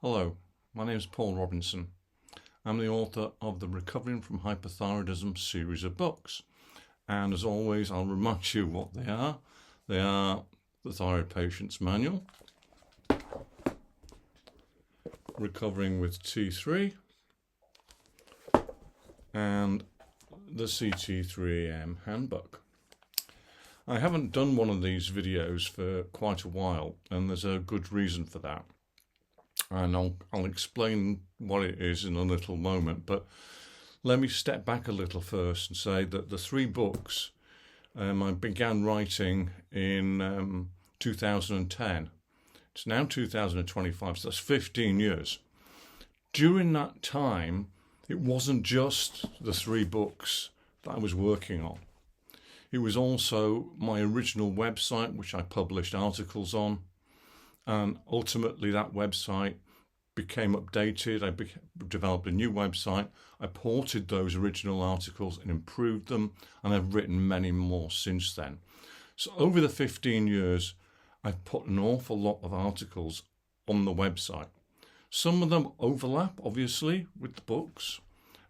Hello, my name is Paul Robinson. I'm the author of the Recovering from Hypothyroidism series of books. And as always, I'll remind you what they are. They are the Thyroid Patient's Manual, Recovering with T3, and the CT3M Handbook. I haven't done one of these videos for quite a while, and there's a good reason for that. And I'll explain what it is in a little moment, but let me step back a little first and say that the three books I began writing in 2010. It's now 2025, so that's 15 years. During that time, it wasn't just the three books that I was working on. It was also my original website, which I published articles on. And ultimately that website became updated. I developed a new website. I ported those original articles and improved them, and I've written many more since then. So over the 15 years, I've put an awful lot of articles on the website. Some of them overlap, obviously, with the books,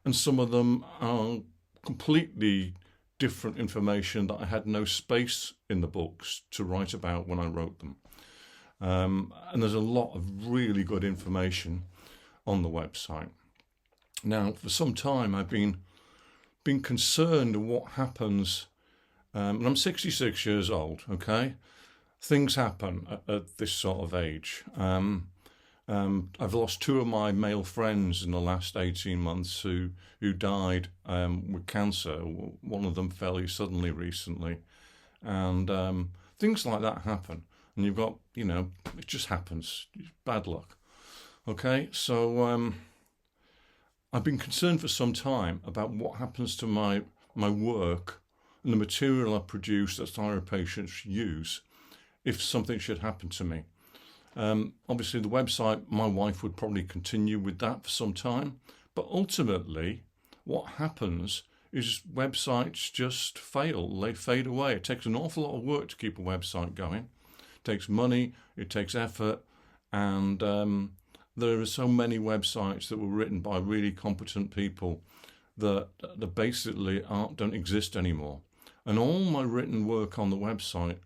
and some of them are completely different information that I had no space in the books to write about when I wrote them. And there's a lot of really good information on the website. Now, for some time, I've been concerned of what happens, and I'm 66 years old, okay? Things happen at this sort of age. I've lost two of my male friends in the last 18 months who died with cancer, one of them fairly suddenly recently. And things like that happen. And you've got, it just happens. Bad luck. Okay, so I've been concerned for some time about what happens to my work and the material I produce that thyroid patients use if something should happen to me. Obviously, the website, my wife would probably continue with that for some time. But ultimately, what happens is websites just fail. They fade away. It takes an awful lot of work to keep a website going. It takes money, it takes effort, and there are so many websites that were written by really competent people that basically don't exist anymore. And all my written work on the website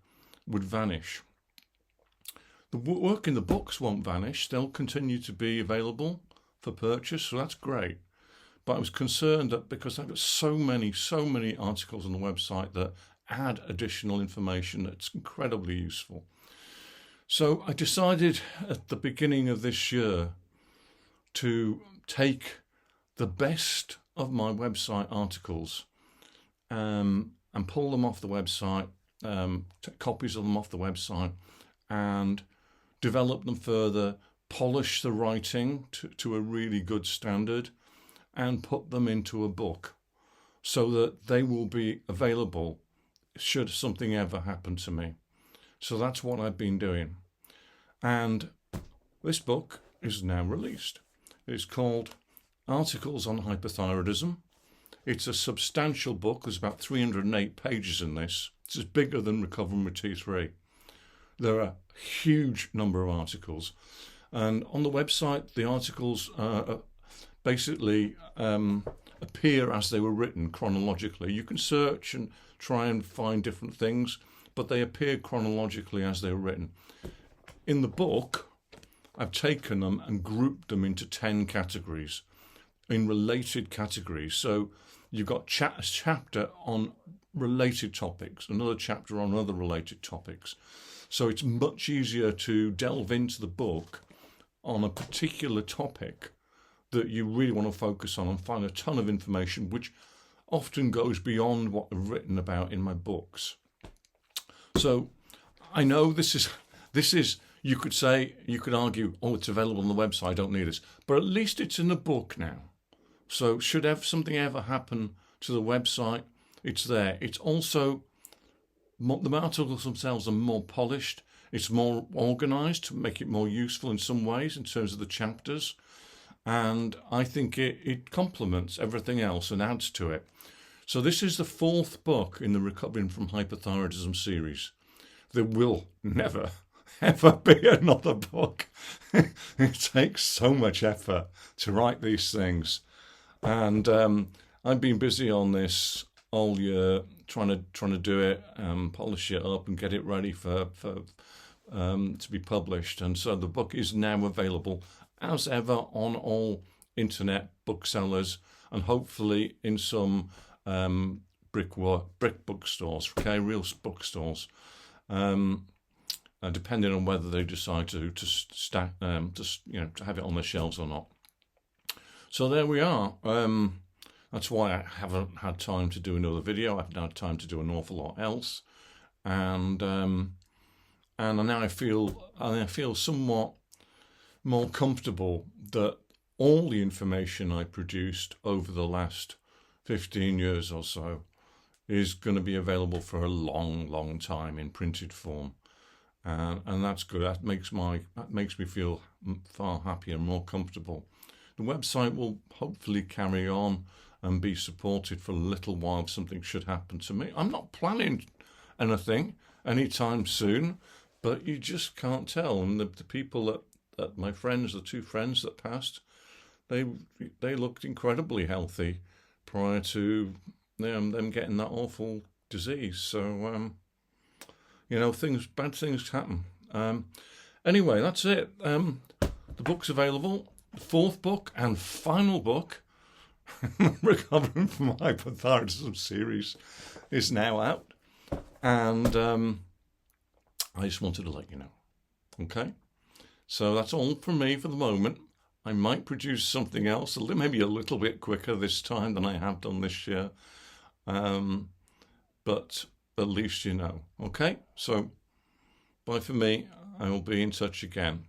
would vanish. The work in the books won't vanish. They'll continue to be available for purchase, so that's great. But I was concerned that because I've got so many articles on the website that add additional information that's incredibly useful. So I decided at the beginning of this year to take the best of my website articles and pull them off the website, take copies of them off the website, and develop them further, polish the writing to a really good standard, and put them into a book so that they will be available should something ever happen to me. So that's what I've been doing. And this book is now released. It's called Articles on Hypothyroidism. It's a substantial book. There's about 308 pages in this. It's bigger than Recovering with T3. There are a huge number of articles. And on the website, the articles basically appear as they were written chronologically. You can search and try and find different things, but they appear chronologically as they were written. In the book, I've taken them and grouped them into 10 categories, in related categories. So you've got a chapter on related topics, another chapter on other related topics. So it's much easier to delve into the book on a particular topic that you really want to focus on and find a ton of information, which often goes beyond what I've written about in my books. So I know this is, you could argue, oh, it's available on the website, I don't need this. But at least it's in the book now. So should something ever happen to the website, it's there. It's also, the articles themselves are more polished. It's more organized to make it more useful in some ways in terms of the chapters. And I think it complements everything else and adds to it. So this is the fourth book in the Recovering from Hypothyroidism series. There will never, ever be another book. It takes so much effort to write these things. And I've been busy on this all year, trying to do it, polish it up, and get it ready for to be published. And so the book is now available as ever on all internet booksellers, and hopefully in some brick bookstores, okay, real bookstores. Depending on whether they decide to stack, to have it on their shelves or not. So there we are. That's why I haven't had time to do another video. I haven't had time to do an awful lot else, and now I feel somewhat more comfortable that all the information I produced over the last 15 years or so is going to be available for a long, long time in printed form, and that's good. That makes me feel far happier and more comfortable. The website will hopefully carry on and be supported for a little while if something should happen to me. I'm not planning anything anytime soon, but you just can't tell. And the people that my friends, the two friends that passed, they looked incredibly healthy prior to them getting that awful disease. So, bad things happen. Anyway, that's it. The book's available. The fourth book and final book, Recovering from Hypothyroidism series, is now out. And I just wanted to let you know. Okay? So that's all from me for the moment. I might produce something else, maybe a little bit quicker this time than I have done this year. But at least you know. Okay? So, bye for me. I will be in touch again.